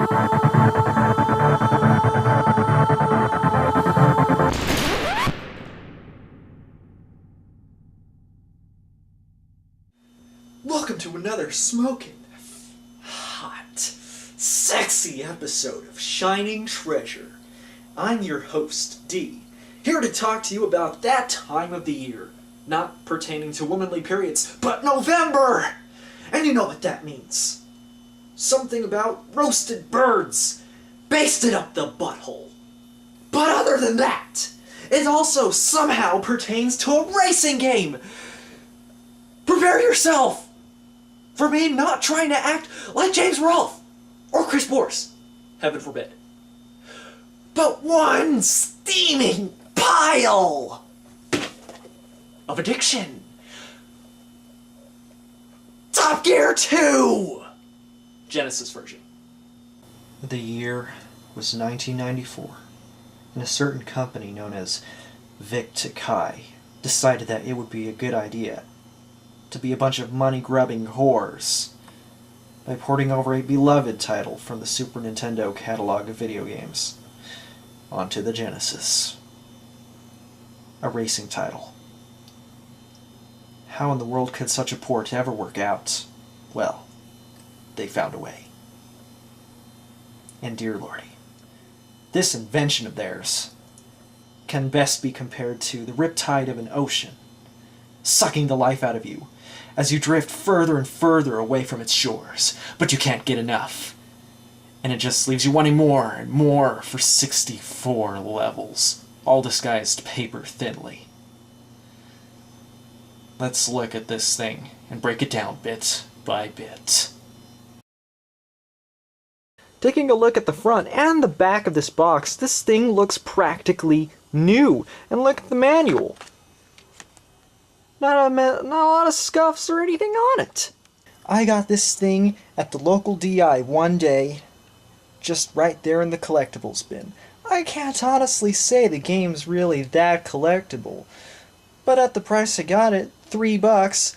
Welcome to another smoking, hot, sexy episode of Shining Treasure. I'm your host, D, here to talk to you about that time of the year, not pertaining to womanly periods, but November! And you know what that means. Something about roasted birds, basted up the butthole. But other than that, it also somehow pertains to a racing game. Prepare yourself for me not trying to act like James Rolfe or Chris Morse, heaven forbid. But one steaming pile of addiction. Top Gear 2! Genesis version. The year was 1994, and a certain company known as Vic Takai decided that it would be a good idea to be a bunch of money-grubbing whores by porting over a beloved title from the Super Nintendo catalog of video games onto the Genesis. A racing title. How in the world could such a port ever work out? Well, they found a way. And dear lordy, this invention of theirs can best be compared to the riptide of an ocean, sucking the life out of you as you drift further and further away from its shores, but you can't get enough. And it just leaves you wanting more and more for 64 levels, all disguised paper thinly. Let's look at this thing and break it down bit by bit. Taking a look at the front and the back of this box, this thing looks practically new. And look at the manual. Not a lot of scuffs or anything on it. I got this thing at the local DI one day, just right there in the collectibles bin. I can't honestly say the game's really that collectible, but at the price I got it, $3,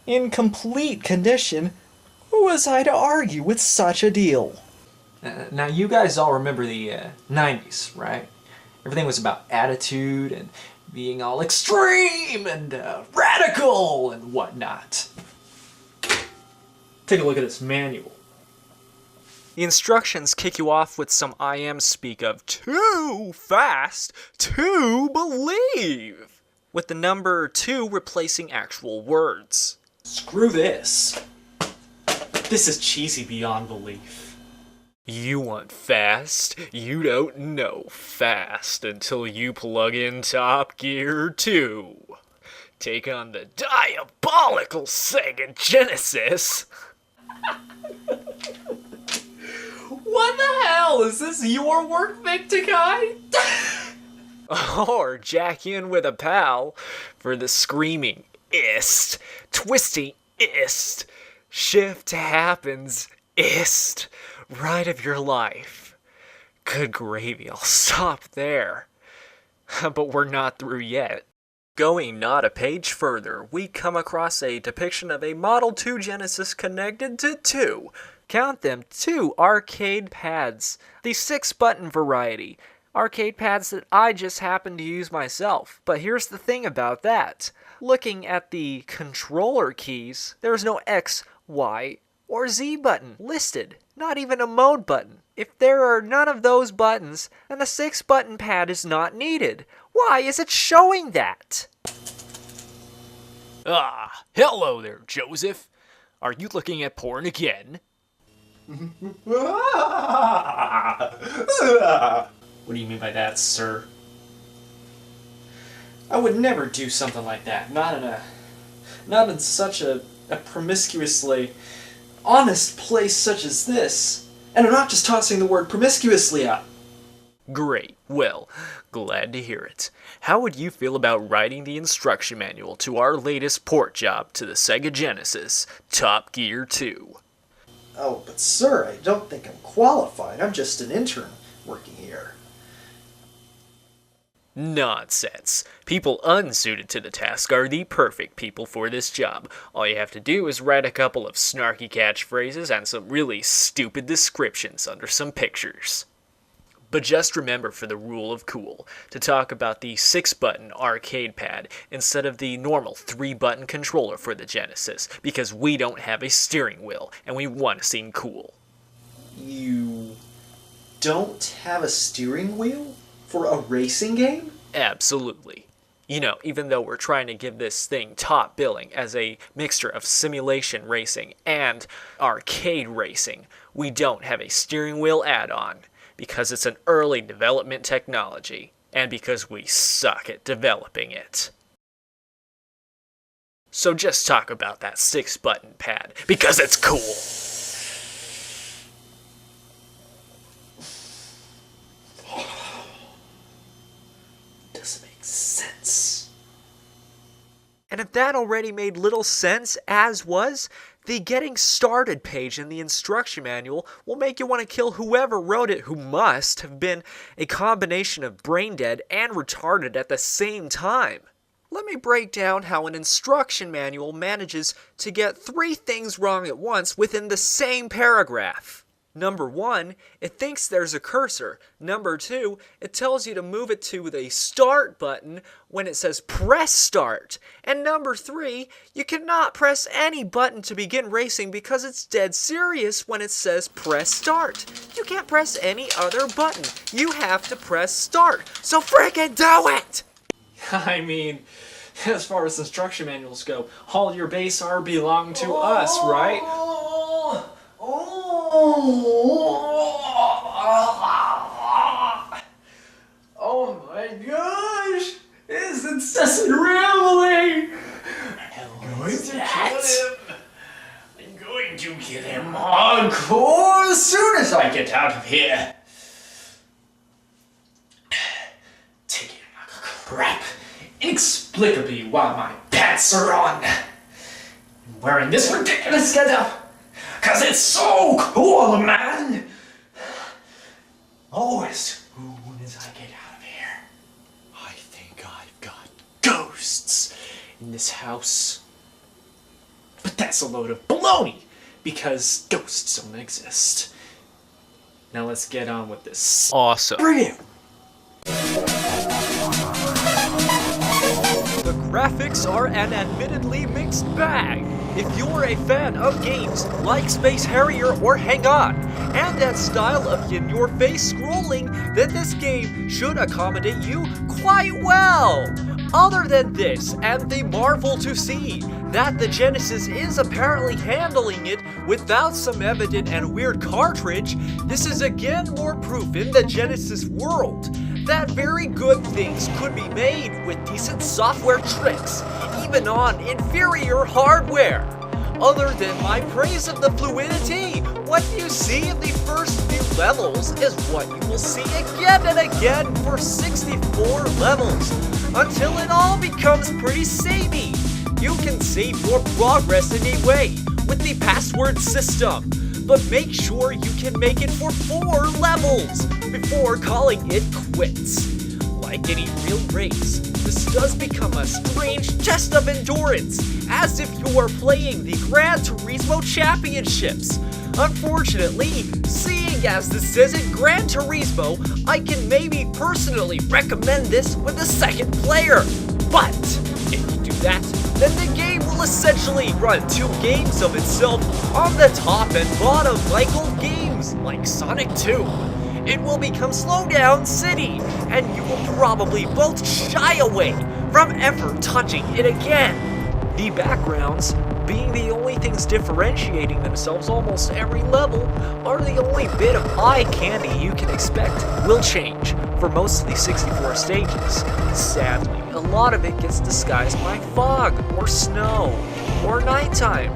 in complete condition, who was I to argue with such a deal? Now you guys all remember the 90s, right? Everything was about attitude and being all extreme and radical and whatnot. Take a look at this manual. The instructions kick you off with some I am speak of too fast to believe, with the number 2 replacing actual words. Screw this. This is cheesy beyond belief. You want fast? You don't know fast until you plug in Top Gear 2. Take on the diabolical Sega Genesis. What the hell? Is this your work, Vic Takai? Or jack in with a pal for the screaming ist, twisting ist, shift happens ist, ride of your life. Good gravy, I'll stop there. But we're not through yet. Going not a page further, we come across a depiction of a Model 2 Genesis connected to 2, count them, 2 arcade pads. The 6-button variety. Arcade pads that I just happen to use myself. But here's the thing about that. Looking at the controller keys, there's no X, Y, or Z button listed. Not even a mode button. If there are none of those buttons, then a 6-button pad is not needed. Why is it showing that? Ah, hello there, Joseph. Are you looking at porn again? What do you mean by that, sir? I would never do something like that. Not in such a promiscuously honest place such as this. And I'm not just tossing the word promiscuously out. Great. Well, glad to hear it. How would you feel about writing the instruction manual to our latest port job to the Sega Genesis, Top Gear 2? Oh, but sir, I don't think I'm qualified. I'm just an intern working here. Nonsense. People unsuited to the task are the perfect people for this job. All you have to do is write a couple of snarky catchphrases and some really stupid descriptions under some pictures. But just remember for the rule of cool, to talk about the 6-button arcade pad instead of the normal 3-button controller for the Genesis, because we don't have a steering wheel, and we want to seem cool. You don't have a steering wheel for a racing game? Absolutely. You know, even though we're trying to give this thing top billing as a mixture of simulation racing and arcade racing, we don't have a steering wheel add-on. Because it's an early development technology, and because we suck at developing it. So just talk about that 6-button pad, because it's cool! Doesn't make sense. And if that already made little sense, as was, the Getting Started page in the instruction manual will make you want to kill whoever wrote it, who must have been a combination of brain dead and retarded at the same time. Let me break down how an instruction manual manages to get 3 things wrong at once within the same paragraph. Number 1, it thinks there's a cursor. Number 2, it tells you to move it to the start button when it says press start. And number 3, you cannot press any button to begin racing because it's dead serious when it says press start. You can't press any other button. You have to press start. So frickin' do it! I mean, as far as instruction manuals go, all your base are belong to us, right? Oh my gosh! It's incessant rambling! I'm going to kill him! I'm going to kill him hardcore as soon as I get out of here! Taking a crap inexplicably while my pants are on! I'm wearing this ridiculous getup! 'Cause it's so cool, man! Oh, as soon as I get out of here, I think I've got ghosts in this house. But that's a load of baloney, because ghosts don't exist. Now let's get on with this. Awesome. Brilliant! The graphics are an admittedly mixed bag. If you're a fan of games like Space Harrier or Hang On, and that style of in-your-face scrolling, then this game should accommodate you quite well. Other than this, and the marvel to see that the Genesis is apparently handling it without some evident and weird cartridge, this is again more proof in the Genesis world that very good things could be made with decent software tricks, even on inferior hardware. Other than my praise of the fluidity, what you see in the first few levels is what you will see again and again for 64 levels, until it all becomes pretty samey. You can save your progress anyway with the password system, but make sure you can make it for 4 levels before calling it quits. Like any real race, this does become a strange test of endurance, as if you are playing the Gran Turismo Championships. Unfortunately, seeing as this isn't Gran Turismo, I can maybe personally recommend this with a second player. But if you do that, then the game will essentially run 2 games of itself on the top and bottom like old games like Sonic 2. It will become Slowdown City, and you will probably both shy away from ever touching it again. The backgrounds, being the only things differentiating themselves almost every level, are the only bit of eye candy you can expect will change for most of the 64 stages. Sadly, a lot of it gets disguised by fog, or snow, or nighttime,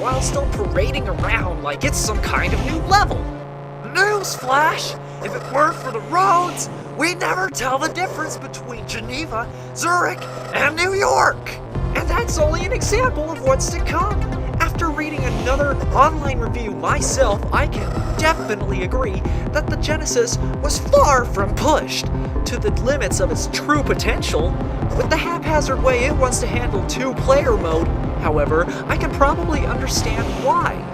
while still parading around like it's some kind of new level. Newsflash! If it weren't for the roads, we'd never tell the difference between Geneva, Zurich, and New York! And that's only an example of what's to come after reading another online review myself, I can definitely agree that the Genesis was far from pushed to the limits of its true potential. With the haphazard way it wants to handle two-player mode, however, I can probably understand why.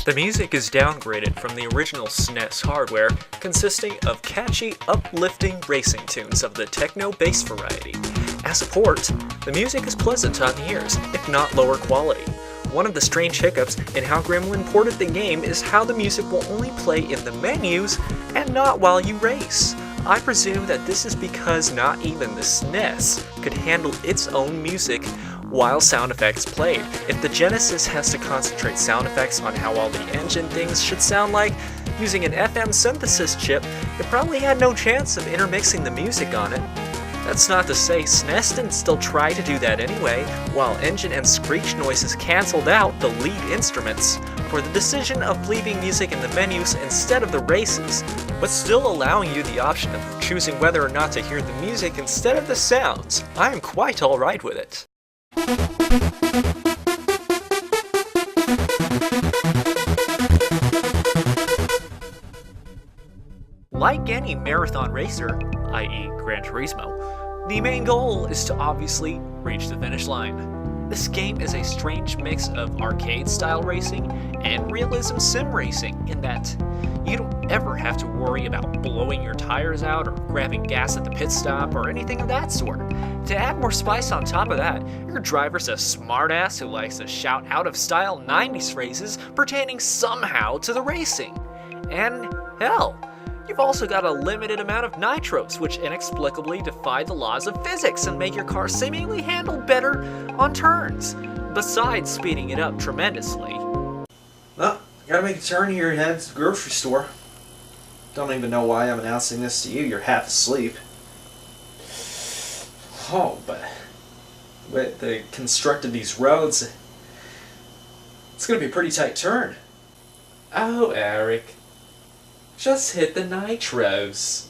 The music is downgraded from the original SNES hardware, consisting of catchy, uplifting racing tunes of the techno-bass variety. As a port, the music is pleasant on the ears, if not lower quality. One of the strange hiccups in how Gremlin ported the game is how the music will only play in the menus and not while you race. I presume that this is because not even the SNES could handle its own music while sound effects played. If the Genesis has to concentrate sound effects on how all the engine things should sound like, using an FM synthesis chip, it probably had no chance of intermixing the music on it. That's not to say SNES didn't still try to do that anyway, while engine and screech noises cancelled out the lead instruments, for the decision of leaving music in the menus instead of the races, but still allowing you the option of choosing whether or not to hear the music instead of the sounds. I am quite alright with it. Like any marathon racer, i.e. Gran Turismo, the main goal is to obviously reach the finish line. This game is a strange mix of arcade-style racing and realism sim racing in that you don't ever have to worry about blowing your tires out or grabbing gas at the pit stop or anything of that sort. To add more spice on top of that, your driver's a smartass who likes to shout out-of-style 90s phrases pertaining somehow to the racing. And hell, you've also got a limited amount of nitros, which inexplicably defy the laws of physics and make your car seemingly handle better on turns, besides speeding it up tremendously. Well, gotta make a turn here and head to the grocery store. Don't even know why I'm announcing this to you, you're half asleep. Oh, but with the construct of these roads, it's gonna be a pretty tight turn. Oh, Eric. Just hit the nitros.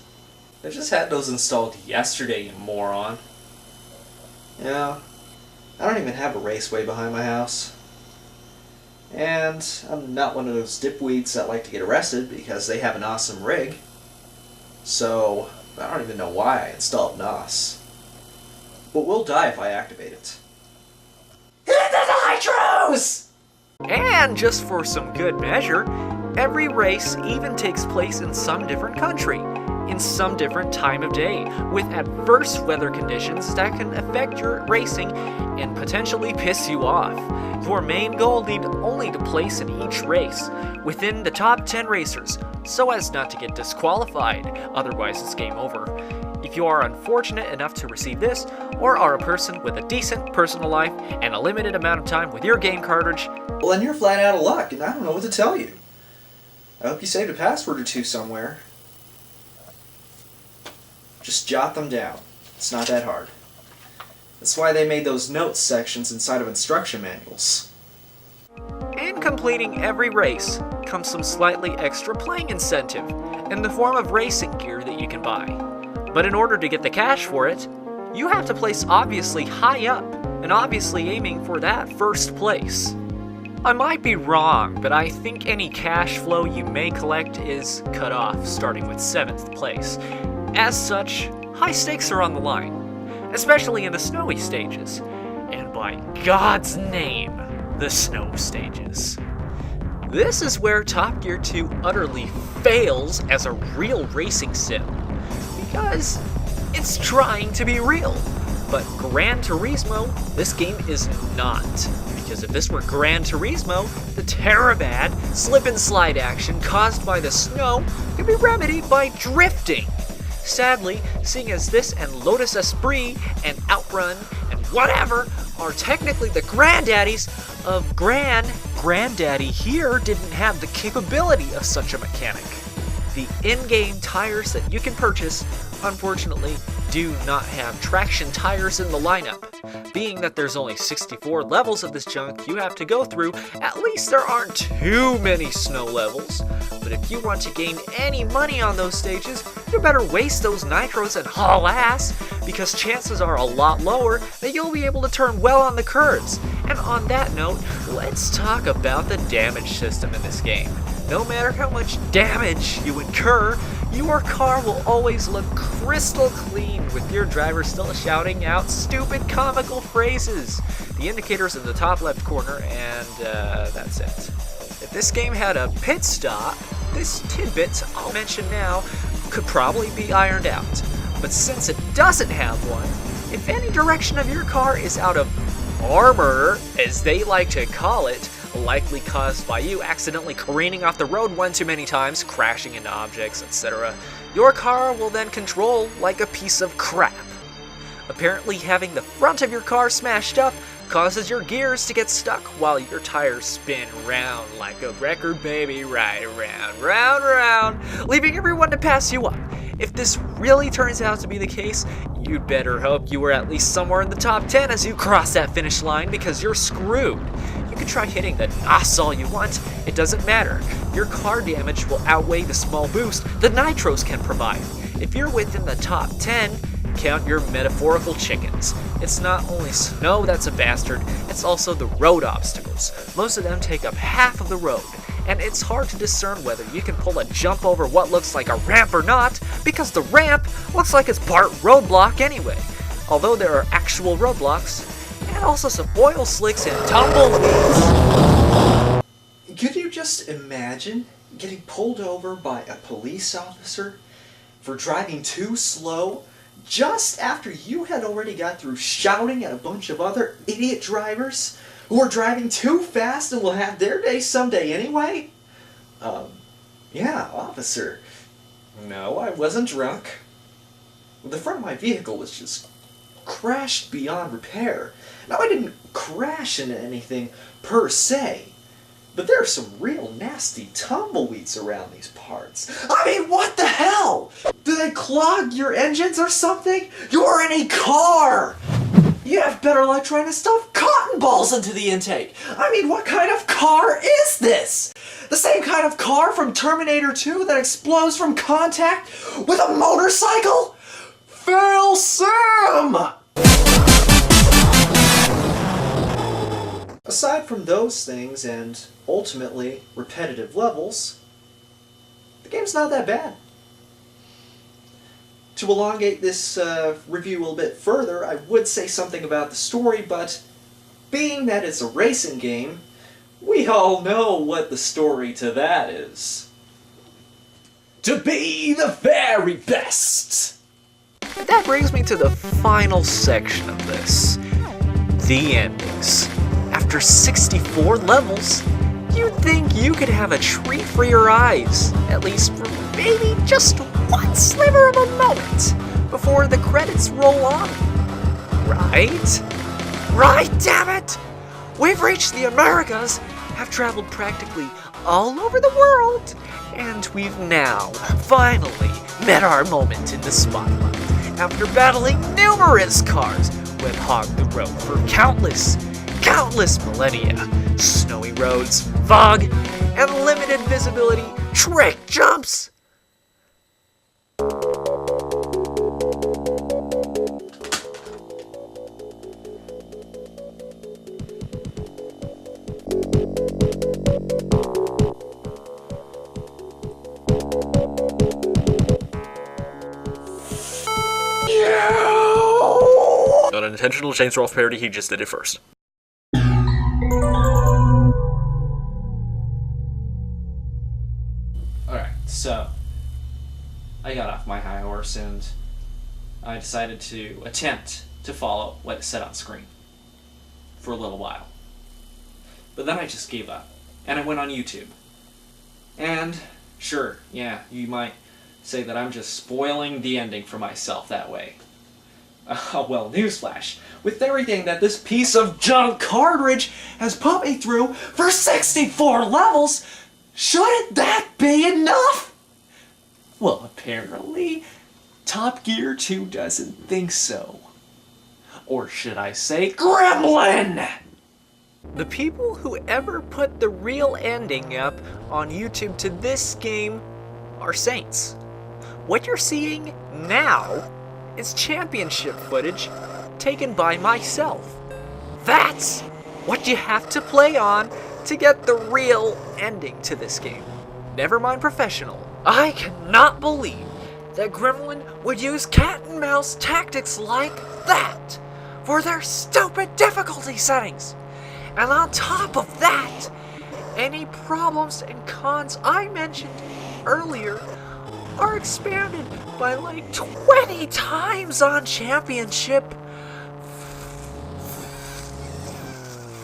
I just had those installed yesterday, you moron. Yeah, I don't even have a raceway behind my house. And I'm not one of those dipweeds that like to get arrested because they have an awesome rig. So, I don't even know why I installed NOS. But we'll die if I activate it. Hit the nitros! And just for some good measure, every race even takes place in some different country, in some different time of day, with adverse weather conditions that can affect your racing and potentially piss you off. Your main goal need only to place in each race within the top 10 racers, so as not to get disqualified, otherwise it's game over. If you are unfortunate enough to receive this, or are a person with a decent personal life and a limited amount of time with your game cartridge, well then you're flat out of luck, and I don't know what to tell you. I hope you saved a password or two somewhere. Just jot them down. It's not that hard. That's why they made those notes sections inside of instruction manuals. in completing every race comes some slightly extra playing incentive in the form of racing gear that you can buy. But in order to get the cash for it, you have to place obviously high up and obviously aiming for that first place. I might be wrong, but I think any cash flow you may collect is cut off starting with 7th place. As such, high stakes are on the line, especially in the snowy stages. And by God's name, the snow stages. This is where Top Gear 2 utterly fails as a real racing sim, because it's trying to be real. But Gran Turismo, this game is not. Because if this were Gran Turismo, the Terabad slip and slide action caused by the snow could be remedied by drifting. Sadly, seeing as this and Lotus Esprit and Outrun and whatever are technically the granddaddies of Granddaddy here didn't have the capability of such a mechanic. The in-game tires that you can purchase, unfortunately, do not have traction tires in the lineup. Being that there's only 64 levels of this junk you have to go through, at least there aren't too many snow levels. But if you want to gain any money on those stages, you better waste those nitros and haul ass, because chances are a lot lower that you'll be able to turn well on the curves. And on that note, let's talk about the damage system in this game. No matter how much damage you incur, your car will always look crystal clean with your driver still shouting out stupid comical phrases. The indicator's in the top left corner, and that's it. If this game had a pit stop, this tidbit I'll mention now could probably be ironed out. But since it doesn't have one, if any direction of your car is out of armor, as they like to call it, likely caused by you accidentally careening off the road one too many times, crashing into objects, etc., your car will then control like a piece of crap. Apparently having the front of your car smashed up causes your gears to get stuck while your tires spin round like a record, baby, right around, round, leaving everyone to pass you up. If this really turns out to be the case, you'd better hope you were at least somewhere in the top 10 as you cross that finish line, because you're screwed. You can try hitting the NOS all you want, it doesn't matter. Your car damage will outweigh the small boost the nitros can provide. If you're within the top 10, count your metaphorical chickens. It's not only snow that's a bastard, it's also the road obstacles. Most of them take up half of the road, and it's hard to discern whether you can pull a jump over what looks like a ramp or not, because the ramp looks like it's part roadblock anyway. Although there are actual roadblocks, and also some oil slicks and tumbleweeds. Could you just imagine getting pulled over by a police officer for driving too slow just after you had already got through shouting at a bunch of other idiot drivers who are driving too fast and will have their day someday anyway? Yeah, officer. No, I wasn't drunk. The front of my vehicle was just crashed beyond repair. Now, I didn't crash into anything per se, but there are some real nasty tumbleweeds around these parts. I mean, what the hell? Do they clog your engines or something? You're in a car! You have better luck trying to stuff cotton balls into the intake. I mean, what kind of car is this? The same kind of car from Terminator 2 that explodes from contact with a motorcycle? Wholesome! Aside from those things and, ultimately, repetitive levels, the game's not that bad. To elongate this review a little bit further, I would say something about the story, but being that it's a racing game, we all know what the story to that is. To be the very best! And that brings me to the final section of this. The endings. After 64 levels, you'd think you could have a treat for your eyes, at least for maybe just one sliver of a moment, before the credits roll on. Right? Right, damn it! We've reached the Americas, have traveled practically all over the world, and we've now finally met our moment in the spotlight. After battling numerous cars that hogged the road for countless millennia, snowy roads, fog, and limited visibility trick jumps. Not an intentional Chainsaw Wolf parody, he just did it first. Alright, so I got off my high horse and I decided to attempt to follow what it said on screen for a little while. But then I just gave up and I went on YouTube. And sure, yeah, you might say that I'm just spoiling the ending for myself that way. Well, newsflash. With everything that this piece of junk cartridge has put me through for 64 levels, shouldn't that be enough? Well, apparently, Top Gear 2 doesn't think so. Or should I say, Gremlin! The people who ever put the real ending up on YouTube to this game are saints. What you're seeing now is championship footage taken by myself. That's what you have to play on to get the real ending to this game. Never mind professional. I cannot believe that Gremlin would use cat and mouse tactics like that for their stupid difficulty settings. And on top of that, any problems and cons I mentioned earlier are expanded by like 20 times on Championship.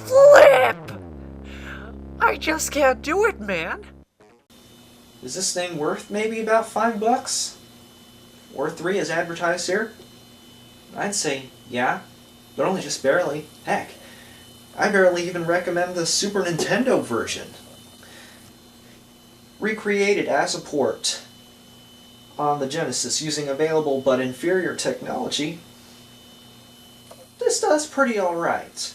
Flip! I just can't do it, man. Is this thing worth maybe about $5? Or 3 as advertised here? I'd say yeah, but only just barely. Heck, I barely even recommend the Super Nintendo version. Recreated as a port on the Genesis using available but inferior technology, this does pretty alright.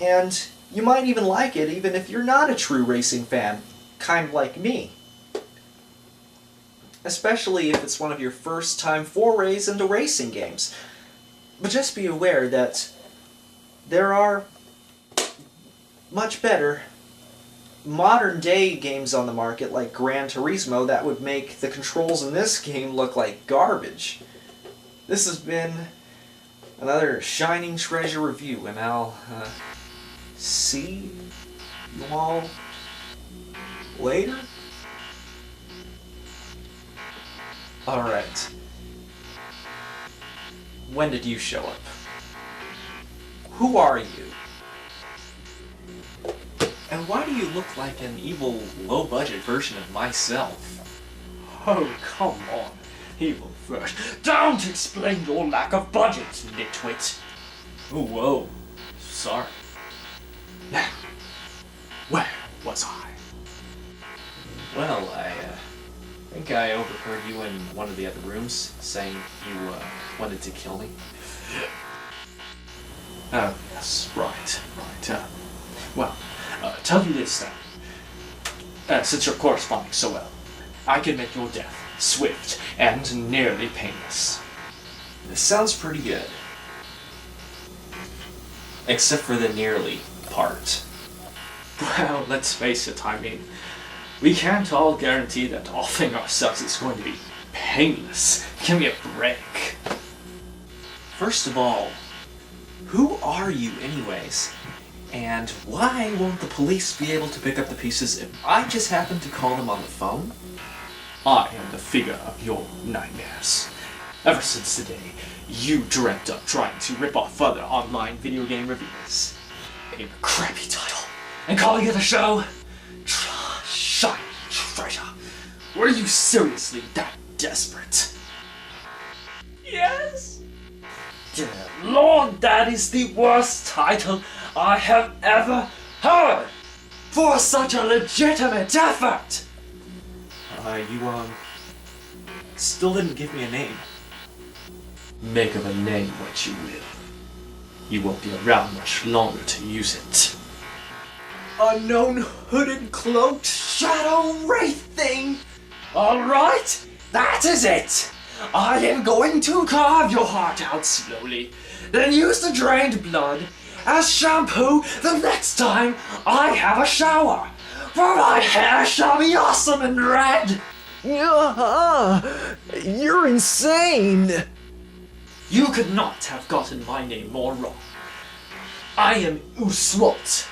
And you might even like it even if you're not a true racing fan, kind of like me. Especially if it's one of your first time forays into racing games. But just be aware that there are much better modern day games on the market like Gran Turismo that would make the controls in this game look like garbage. This has been another shining treasure review, and I'll see you all later. Alright. When did you show up? Who are you? And why do you look like an evil, low-budget version of myself? Oh, come on. Evil first. Don't explain your lack of budget, nitwit. Oh, whoa. Sorry. Now, where was I? Well, I think I overheard you in one of the other rooms saying you wanted to kill me. Oh, yes, right. Well, tell you this then. Since you're corresponding so well, I can make your death swift and nearly painless. This sounds pretty good. Except for the nearly part. Well, let's face it, I mean, we can't all guarantee that offing ourselves is going to be painless. Give me a break. First of all, who are you anyways? And why won't the police be able to pick up the pieces if I just happen to call them on the phone? I am the figure of your nightmares. Ever since the day you dreamt of trying to rip off other online video game reviewers. A crappy title. And calling it a show? Shiny treasure. Were you seriously that desperate? Yes? Dear Lord, that is the worst title I have ever heard for such a legitimate effort. You still didn't give me a name. Make of a name what you will. You won't be around much longer to use it. Unknown hooded cloaked shadow wraith thing! Alright, that is it! I am going to carve your heart out slowly, then use the drained blood as shampoo the next time I have a shower, for my hair shall be awesome and red! You're insane! You could not have gotten my name more wrong. I am Uswalt,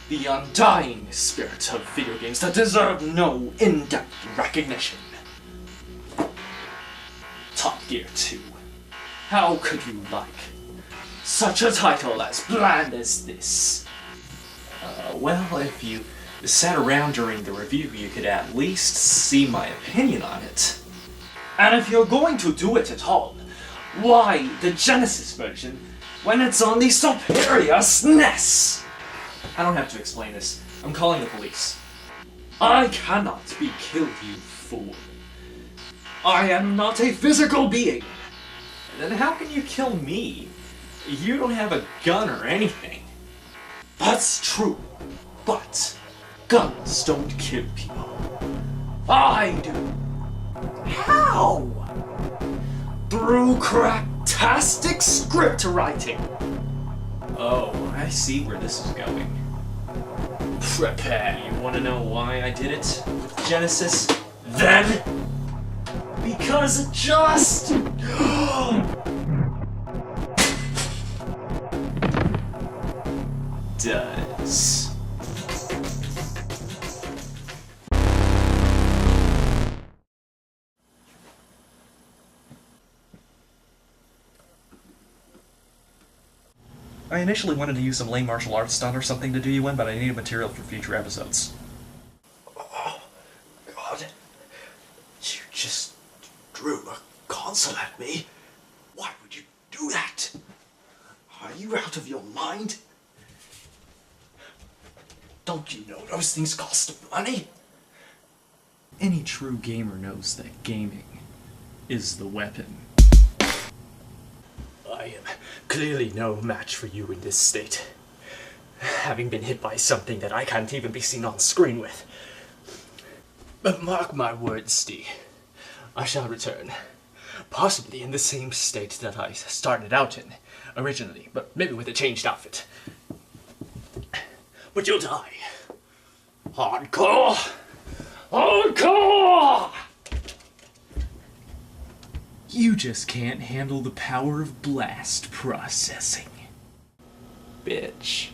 the undying spirit of video games that deserve no in-depth recognition. Top Gear 2. How could you like such a title as bland as this? Well, if you sat around during the review, you could at least see my opinion on it. And if you're going to do it at all, why the Genesis version when it's on the superior SNES? I don't have to explain this. I'm calling the police. I cannot be killed, you fool. I am not a physical being. Then how can you kill me? You don't have a gun or anything. That's true, but guns don't kill people. I do. How? Through cracktastic script writing. Oh, I see where this is going. Prepare. You want to know why I did it with Genesis? Then, because it just does. I initially wanted to use some lame martial arts stunt or something to do you in, but I needed material for future episodes. Oh, God. You just drew a console at me. Why would you do that? Are you out of your mind? Don't you know those things cost money? Any true gamer knows that gaming is the weapon. I am clearly no match for you in this state. Having been hit by something that I can't even be seen on screen with. But mark my words, Steve. I shall return. Possibly in the same state that I started out in originally, but maybe with a changed outfit. But you'll die. Hardcore! Hardcore! You just can't handle the power of blast processing. Bitch.